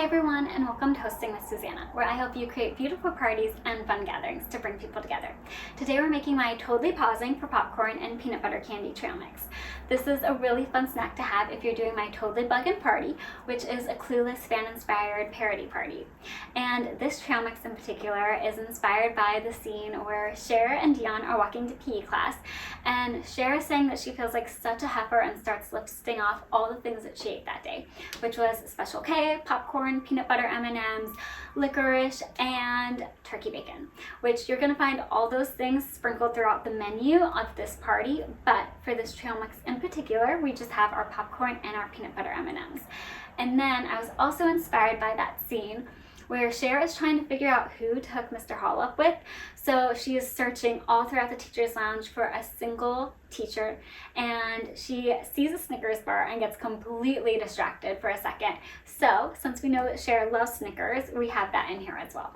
everyone, and welcome to Hosting with Susanna, where I help you create beautiful parties and fun gatherings to bring people together. Today we're making my Totally Pausing for popcorn and peanut butter candy trail mix. This is a really fun snack to have if you're doing my Totally Buggin' Party, which is a Clueless fan-inspired parody party. And this trail mix in particular is inspired by the scene where Cher and Dion are walking to PE class, and Cher is saying that she feels like such a heifer and starts listing off all the things that she ate that day, which was Special K, popcorn, peanut butter M&Ms, licorice, and turkey bacon, which you're going to find all those things sprinkled throughout the menu of this party, but for this trail mix in particular, we just have our popcorn and our peanut butter M&Ms. And then I was also inspired by that scene where Cher is trying to figure out who to hook Mr. Hall up with. So she is searching all throughout the teacher's lounge for a single teacher, and she sees a Snickers bar and gets completely distracted for a second. So since we know that Cher loves Snickers, we have that in here as well.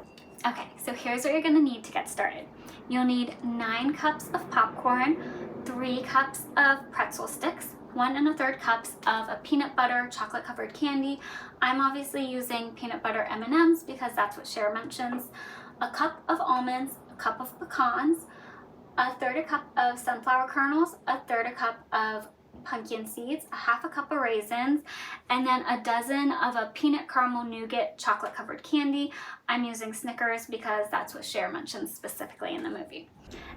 Okay, so here's what you're gonna need to get started. You'll need 9 cups of popcorn, 3 cups of pretzel sticks, 1 1/3 cups of a peanut butter chocolate covered candy. I'm obviously using peanut butter M&Ms because that's what Cher mentions. A cup of almonds, a cup of pecans, 1/3 cup of sunflower kernels, 1/3 cup of pumpkin seeds, 1/2 cup of raisins, and then a dozen of a peanut caramel nougat chocolate covered candy. I'm using Snickers because that's what Cher mentions specifically in the movie.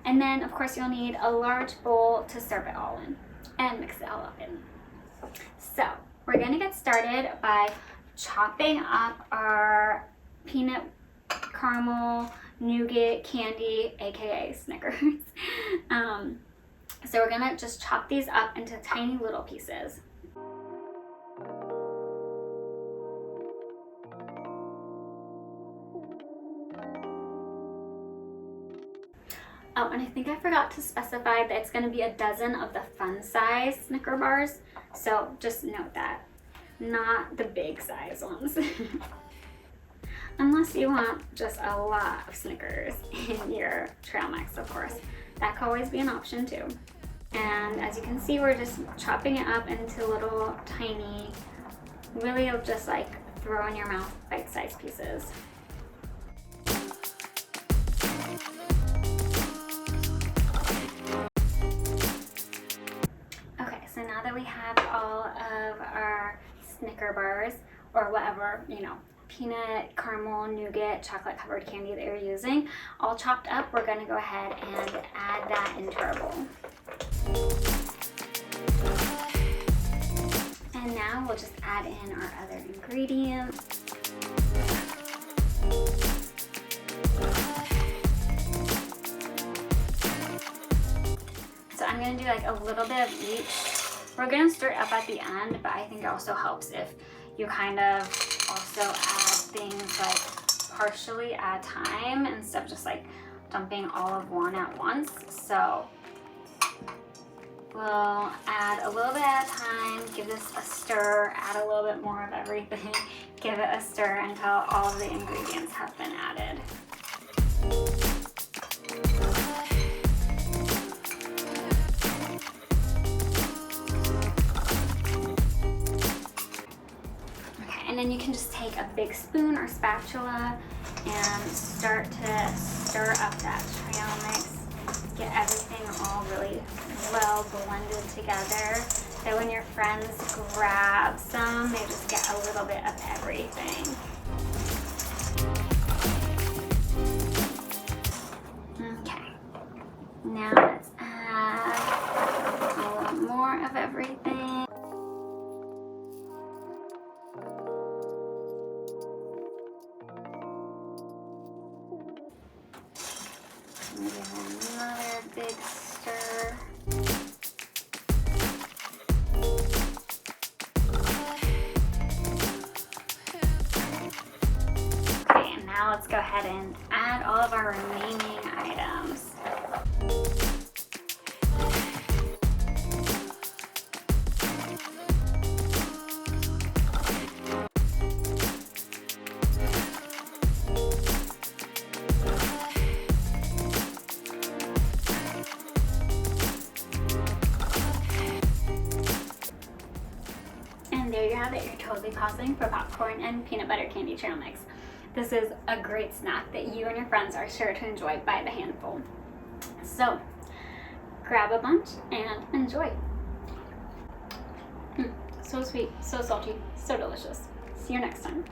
And then of course you'll need a large bowl to serve it all in and mix it all up in. So we're gonna get started by chopping up our peanut caramel nougat candy, aka Snickers. So we're gonna just chop these up into tiny little pieces. Oh, and I think I forgot to specify that it's going to be a dozen of the fun size Snicker bars. So just note that, not the big size ones. Unless you want just a lot of Snickers in your trail mix, of course. That could always be an option too. And as you can see, we're just chopping it up into little tiny, really just like throw in your mouth bite-sized pieces. So now that we have all of our Snicker bars, or whatever, peanut, caramel, nougat, chocolate covered candy that you're using, all chopped up, we're gonna go ahead and add that into our bowl. And now we'll just add in our other ingredients. So I'm gonna do like a little bit of each. We're gonna stir it up at the end, but I think it also helps if you kind of also add things like partially at a time instead of just like dumping all of one at once. So we'll add a little bit at a time, give this a stir, add a little bit more of everything, give it a stir until all of the ingredients have been added. And then you can just take a big spoon or spatula and start to stir up that trail mix. Get everything all really well blended together. So when your friends grab some, they just get a little bit of everything. Okay. Now let's add a little more of everything. Give another big stir. Okay, and now let's go ahead and add all of our remaining items. you have it. You're totally pausing for popcorn and peanut butter candy trail mix. This is a great snack that you and your friends are sure to enjoy by the handful. So, grab a bunch and enjoy. So sweet, so salty, so delicious. See you next time.